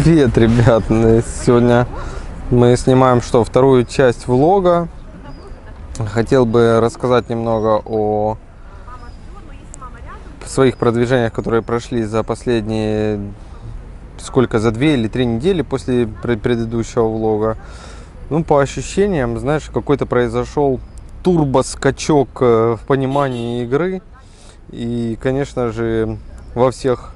Привет, ребят! Сегодня мы снимаем вторую часть влога. Хотел бы рассказать немного о своих продвижениях, которые прошли за последние за 2 или 3 недели после предыдущего влога. Ну, по ощущениям, знаешь, какой-то произошел турбоскачок в понимании игры. И, конечно же, во всех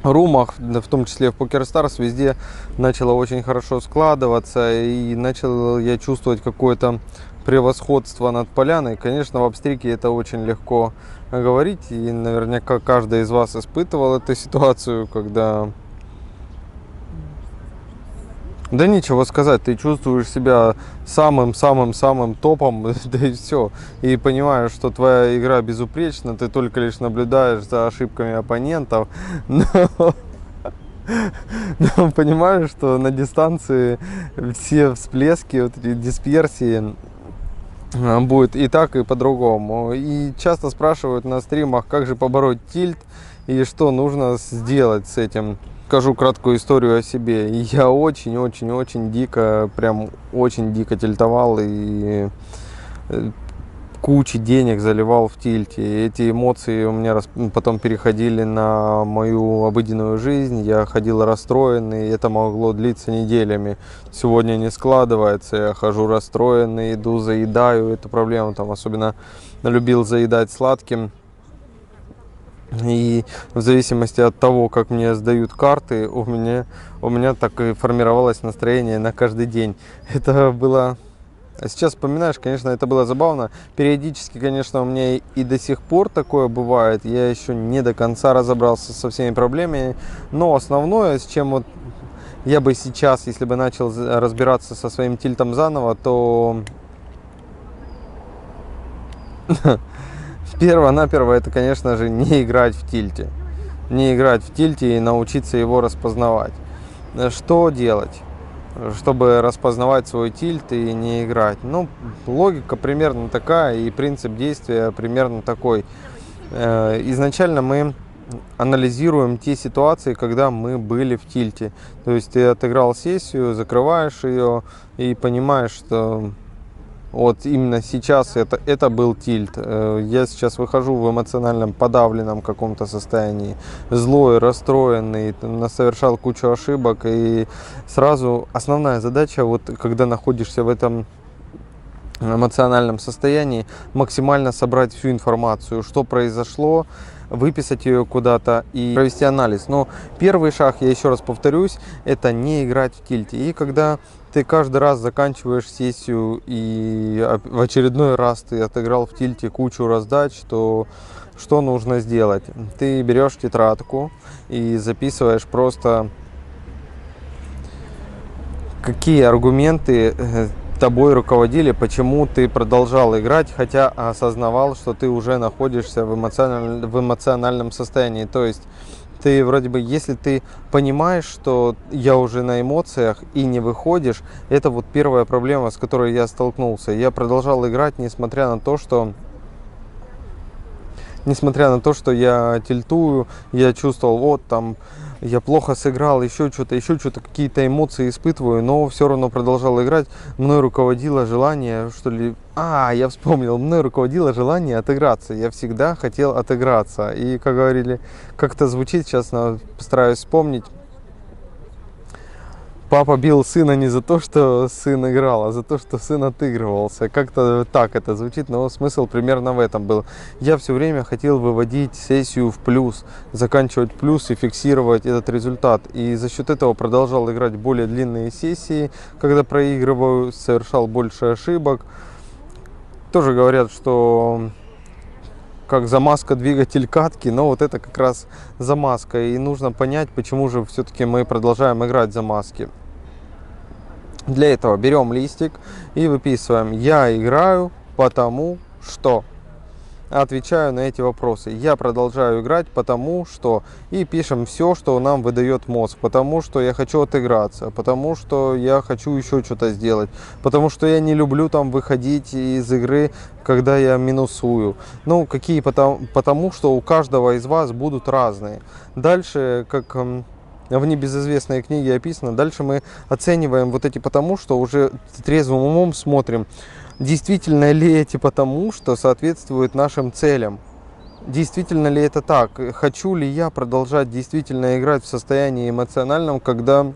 румах, в том числе в PokerStars, везде начало очень хорошо складываться, и начал я чувствовать какое-то превосходство над поляной. Конечно, в апстрике это очень легко говорить, и наверняка каждый из вас испытывал эту ситуацию, когда... Да нечего сказать, ты чувствуешь себя самым-самым-самым топом, да и все. И понимаешь, что твоя игра безупречна, ты только лишь наблюдаешь за ошибками оппонентов. Но понимаешь, что на дистанции все всплески, вот эти дисперсии будет и так, и по-другому. И часто спрашивают на стримах, как же побороть тильт и что нужно сделать с этим. Скажу краткую историю о себе. Я очень дико, прям очень дико тильтовал и кучу денег заливал в тильте. Эти эмоции у меня потом переходили на мою обыденную жизнь. Я ходил расстроенный, это могло длиться неделями. Сегодня не складывается, я хожу расстроенный, иду, заедаю. Это проблема, там особенно любил заедать сладким. И в зависимости от того, как мне сдают карты, у меня так и формировалось настроение на каждый день. Это было... Сейчас вспоминаешь, конечно, это было забавно. Периодически, конечно, у меня и до сих пор такое бывает. Я еще не до конца разобрался со всеми проблемами. Но основное, с чем вот я бы сейчас, если бы начал разбираться со своим тильтом заново, то... Перво-наперво это, конечно же, не играть в тильте. Не играть в тильте и научиться его распознавать. Что делать, чтобы распознавать свой тильт и не играть? Ну, логика примерно такая и принцип действия примерно такой. Изначально мы анализируем те ситуации, когда мы были в тильте. То есть ты отыграл сессию, закрываешь ее и понимаешь, что... Вот именно сейчас это был тильт. Я сейчас выхожу в эмоциональном подавленном каком-то состоянии, злой, расстроенный, совершал кучу ошибок. И сразу основная задача, вот когда находишься в этом эмоциональном состоянии, максимально собрать всю информацию, что произошло, выписать ее куда-то и провести анализ. Но первый шаг, я еще раз повторюсь, это не играть в тильте. И когда ты каждый раз заканчиваешь сессию и в очередной раз ты отыграл в тильте кучу раздач, то что нужно сделать? Ты берешь тетрадку и записываешь просто, какие аргументы тобой руководили, почему ты продолжал играть, хотя осознавал, что ты уже находишься в эмоциональном состоянии. То есть ты вроде бы, если ты понимаешь, что я уже на эмоциях и не выходишь, это вот первая проблема, с которой я столкнулся. Я продолжал играть, несмотря на то, что я тильтую, я чувствовал, вот там я плохо сыграл, еще что-то, какие-то эмоции испытываю, но все равно продолжал играть. Мной руководило желание, я вспомнил, мной руководило желание отыграться. Я всегда хотел отыграться. И, как говорили, как это звучит, сейчас постараюсь вспомнить. Папа бил сына не за то, что сын играл, а за то, что сын отыгрывался. Как-то так это звучит, но смысл примерно в этом был. Я все время хотел выводить сессию в плюс, заканчивать плюс и фиксировать этот результат. И за счет этого продолжал играть более длинные сессии, когда проигрываю, совершал больше ошибок. Тоже говорят, что как замазка двигатель катки, но вот это как раз замазка. И нужно понять, почему же все-таки мы продолжаем играть замазки. Для этого берем листик и выписываем: я играю потому что. Отвечаю на эти вопросы. Я продолжаю играть потому что. И пишем все, что нам выдает мозг. Потому что я хочу отыграться. Потому что я хочу еще что-то сделать. Потому что я не люблю там выходить из игры, когда я минусую. Ну, какие потому что у каждого из вас будут разные. Дальше, как в небезызвестной книге описано. Дальше мы оцениваем вот эти потому, что уже трезвым умом смотрим, действительно ли эти потому, что соответствуют нашим целям. Действительно ли это так? Хочу ли я продолжать действительно играть в состоянии эмоциональном, когда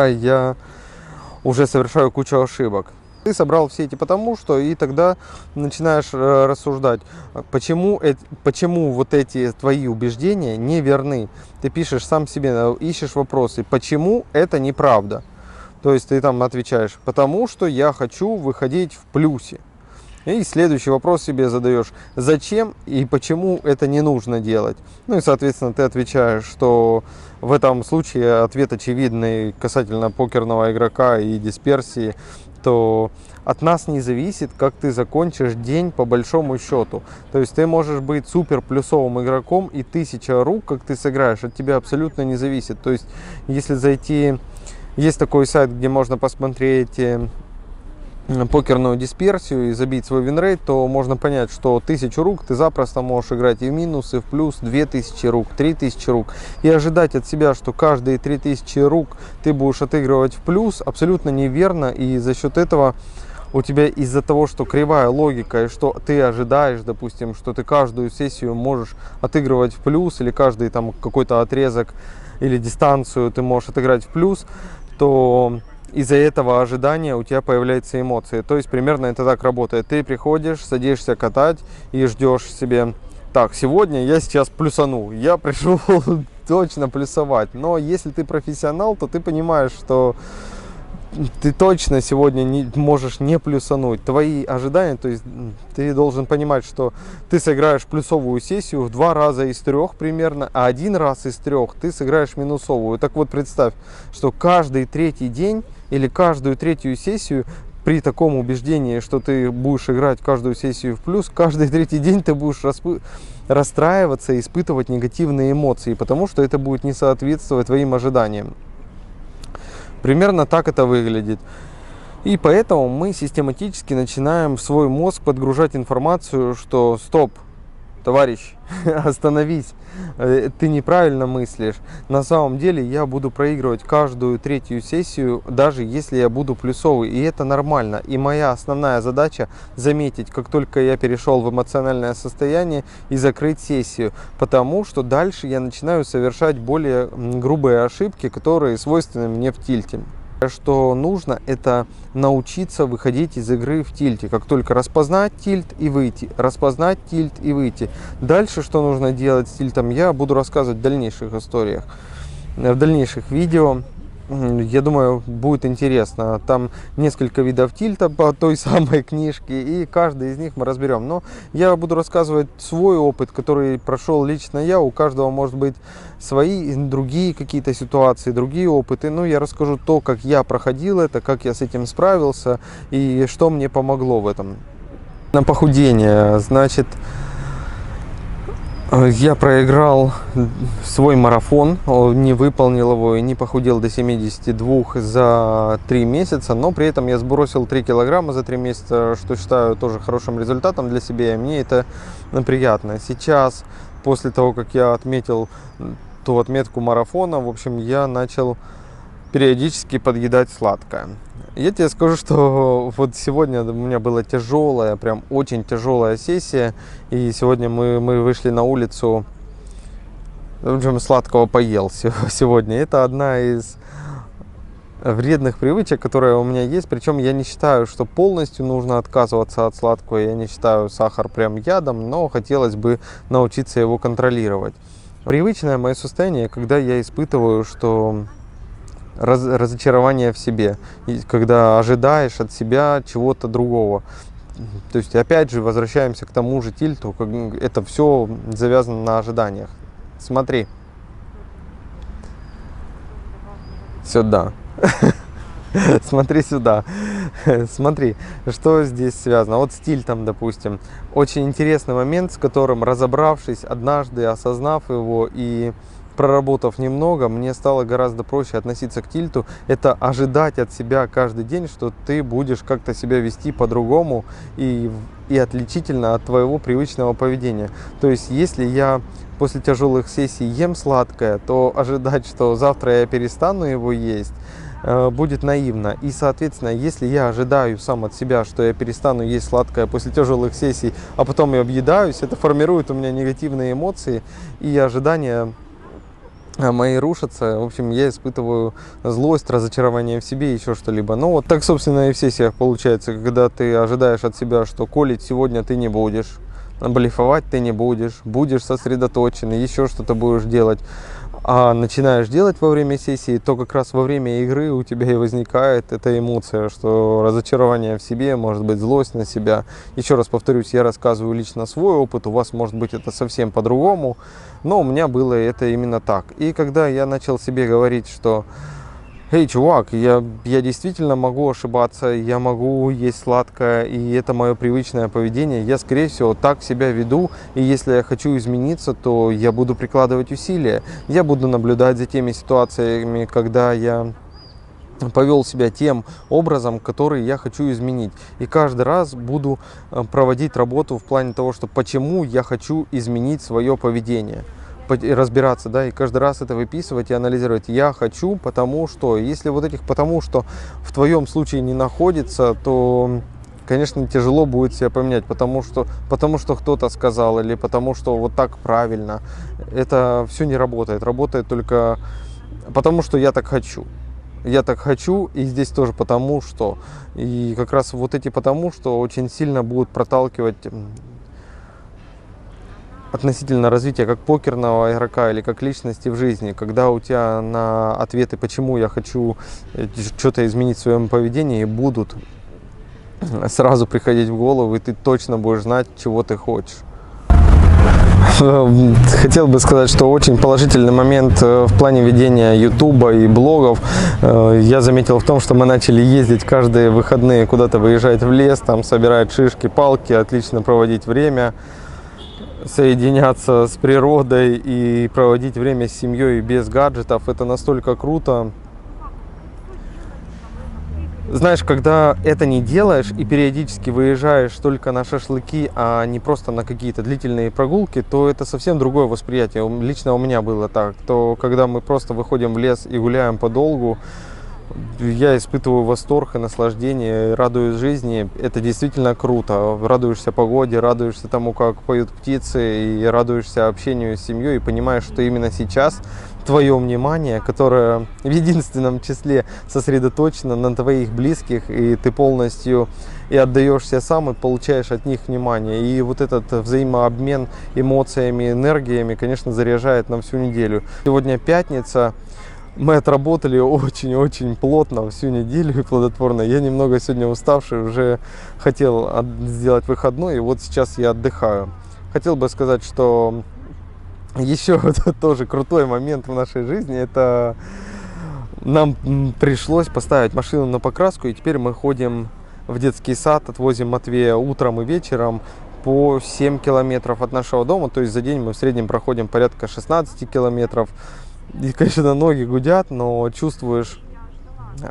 я уже совершаю кучу ошибок? Ты собрал все эти потому что, и тогда начинаешь рассуждать, почему вот эти твои убеждения не верны. Ты пишешь сам себе, ищешь вопросы, почему это неправда. То есть ты там отвечаешь, потому что я хочу выходить в плюсе. И следующий вопрос себе задаешь, зачем и почему это не нужно делать. Ну и, соответственно, ты отвечаешь, что в этом случае ответ очевидный касательно покерного игрока и дисперсии, то от нас не зависит, как ты закончишь день по большому счету. То есть ты можешь быть супер плюсовым игроком, и 1000 рук, как ты сыграешь, от тебя абсолютно не зависит. То есть если зайти, есть такой сайт, где можно посмотреть покерную дисперсию и забить свой винрейт, то можно понять, что 1000 рук ты запросто можешь играть и в минус, и в плюс, 2000 рук, 3000 рук. И ожидать от себя, что каждые 3000 рук ты будешь отыгрывать в плюс, абсолютно неверно. И за счет этого у тебя, из-за того, что кривая логика, и что ты ожидаешь, допустим, что ты каждую сессию можешь отыгрывать в плюс, или каждый там какой-то отрезок или дистанцию ты можешь отыграть в плюс, то из-за этого ожидания у тебя появляются эмоции. То есть примерно это так работает. Ты приходишь, садишься катать и ждешь себе, так, сегодня я сейчас плюсану, я пришел точно плюсовать. Но если ты профессионал, то ты понимаешь, что ты точно сегодня не можешь не плюсануть. Твои ожидания, то есть ты должен понимать, что ты сыграешь плюсовую сессию в 2 раза из 3 примерно, а 1 раз из 3 ты сыграешь минусовую. Так вот, представь, что каждый третий день или каждую третью сессию, при таком убеждении, что ты будешь играть каждую сессию в плюс, каждый третий день ты будешь расстраиваться и испытывать негативные эмоции, потому что это будет не соответствовать твоим ожиданиям. Примерно так это выглядит. И поэтому мы систематически начинаем в свой мозг подгружать информацию, что стоп, товарищ, остановись, ты неправильно мыслишь. На самом деле я буду проигрывать каждую третью сессию, даже если я буду плюсовый. И это нормально. И моя основная задача заметить, как только я перешел в эмоциональное состояние, и закрыть сессию. Потому что дальше я начинаю совершать более грубые ошибки, которые свойственны мне в тильте. Что нужно, это научиться выходить из игры в тильте. Как только распознать тильт и выйти, распознать тильт и выйти. Дальше что нужно делать с тильтом, я буду рассказывать в дальнейших историях, в дальнейших видео. Я думаю, будет интересно. Там несколько видов тильта по той самой книжке, и каждый из них мы разберем. Но я буду рассказывать свой опыт, который прошел лично я. У каждого может быть свои, другие какие-то ситуации, другие опыты. Но я расскажу то, как я проходил это, как я с этим справился и что мне помогло в этом. На похудение, значит, я проиграл свой марафон, не выполнил его и не похудел до 72 за 3 месяца, но при этом я сбросил 3 килограмма за 3 месяца, что считаю тоже хорошим результатом для себя, и мне это приятно. Сейчас, после того, как я отметил ту отметку марафона, в общем, я начал периодически подъедать сладкое. Я тебе скажу, что вот сегодня у меня была тяжелая, прям очень тяжелая сессия. И сегодня мы вышли на улицу, в общем, сладкого поел сегодня. Это одна из вредных привычек, которая у меня есть. Причем я не считаю, что полностью нужно отказываться от сладкого. Я не считаю сахар прям ядом, но хотелось бы научиться его контролировать. Привычное мое состояние, когда я испытываю, что разочарование в себе, когда ожидаешь от себя чего-то другого. То есть опять же возвращаемся к тому же тильту, как это все завязано на ожиданиях. Смотри сюда. Смотри сюда. Смотри, что здесь связано. Вот с тильтом, допустим. Очень интересный момент, с которым, разобравшись однажды, осознав его и проработав немного, мне стало гораздо проще относиться к тильту. Это ожидать от себя каждый день, что ты будешь как-то себя вести по-другому и отличительно от твоего привычного поведения. То есть, если я после тяжелых сессий ем сладкое, то ожидать, что завтра я перестану его есть, будет наивно. И, соответственно, если я ожидаю сам от себя, что я перестану есть сладкое после тяжелых сессий, а потом я объедаюсь, это формирует у меня негативные эмоции и ожидания мои рушатся. В общем, я испытываю злость, разочарование в себе, еще что-либо. Ну, вот так, собственно, и в сессиях получается, когда ты ожидаешь от себя, что колить сегодня ты не будешь, блефовать ты не будешь сосредоточен, еще что-то будешь делать, а начинаешь делать во время сессии, то как раз во время игры у тебя и возникает эта эмоция, что разочарование в себе, может быть, злость на себя. Еще раз повторюсь, я рассказываю лично свой опыт, у вас может быть это совсем по-другому, но у меня было это именно так. И когда я начал себе говорить, что эй, чувак, я действительно могу ошибаться, я могу есть сладкое, и это мое привычное поведение. Я, скорее всего, так себя веду, и если я хочу измениться, то я буду прикладывать усилия. Я буду наблюдать за теми ситуациями, когда я повел себя тем образом, который я хочу изменить. И каждый раз буду проводить работу в плане того, что почему я хочу изменить свое поведение. Разбираться, да, и каждый раз это выписывать и анализировать. Я хочу, потому что. Если вот этих потому что в твоем случае не находится, то, конечно, тяжело будет себя поменять, потому что кто-то сказал или потому что вот так правильно. Это все не работает. Работает только потому, что я так хочу. Я так хочу, и здесь тоже потому что. И как раз вот эти потому что очень сильно будут проталкивать относительно развития как покерного игрока или как личности в жизни, когда у тебя на ответы, почему я хочу что-то изменить в своем поведении, будут сразу приходить в голову, и ты точно будешь знать, чего ты хочешь. Хотел бы сказать, что очень положительный момент в плане ведения ютуба и блогов я заметил в том, что мы начали ездить каждые выходные куда-то, выезжать в лес, там собирать шишки, палки, отлично проводить время, соединяться с природой и проводить время с семьей без гаджетов. Это настолько круто. Знаешь, когда это не делаешь и периодически выезжаешь только на шашлыки, а не просто на какие-то длительные прогулки, то это совсем другое восприятие. Лично у меня было так. То когда мы просто выходим в лес и гуляем подолгу, я испытываю восторг и наслаждение, радуюсь жизни. Это действительно круто. Радуешься погоде, радуешься тому, как поют птицы, и радуешься общению с семьей, и понимаешь, что именно сейчас твое внимание, которое в единственном числе сосредоточено на твоих близких, и ты полностью и отдаешься сам, и получаешь от них внимание. И вот этот взаимообмен эмоциями, энергиями, конечно, заряжает на всю неделю. Сегодня пятница. Мы отработали очень-очень плотно всю неделю и плодотворно. Я немного сегодня уставший, уже хотел сделать выходной, и вот сейчас я отдыхаю. Хотел бы сказать, что еще тоже крутой момент в нашей жизни, это нам пришлось поставить машину на покраску, и теперь мы ходим в детский сад, отвозим Матвея утром и вечером по 7 километров от нашего дома, то есть за день мы в среднем проходим порядка 16 километров. И, конечно, ноги гудят, но чувствуешь,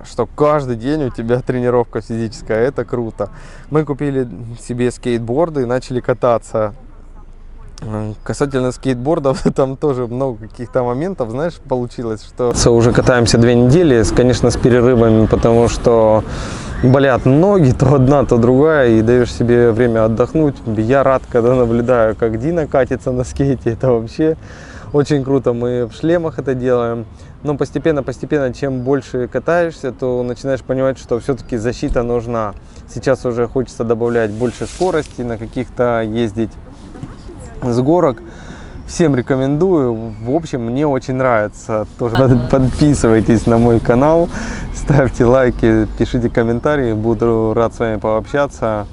что каждый день у тебя тренировка физическая. Это круто. Мы купили себе скейтборды и начали кататься. Касательно скейтбордов, там тоже много каких-то моментов, знаешь, получилось, что уже катаемся 2 недели, конечно, с перерывами, потому что болят ноги, то одна, то другая, и даешь себе время отдохнуть. Я рад, когда наблюдаю, как Дина катится на скейте, это вообще очень круто. Мы в шлемах это делаем, но постепенно, чем больше катаешься, то начинаешь понимать, что все-таки защита нужна. Сейчас уже хочется добавлять больше скорости, на каких-то ездить с горок. Всем рекомендую. В общем, мне очень нравится. Тоже подписывайтесь на мой канал, ставьте лайки, пишите комментарии. Буду рад с вами пообщаться.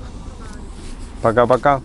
Пока-пока.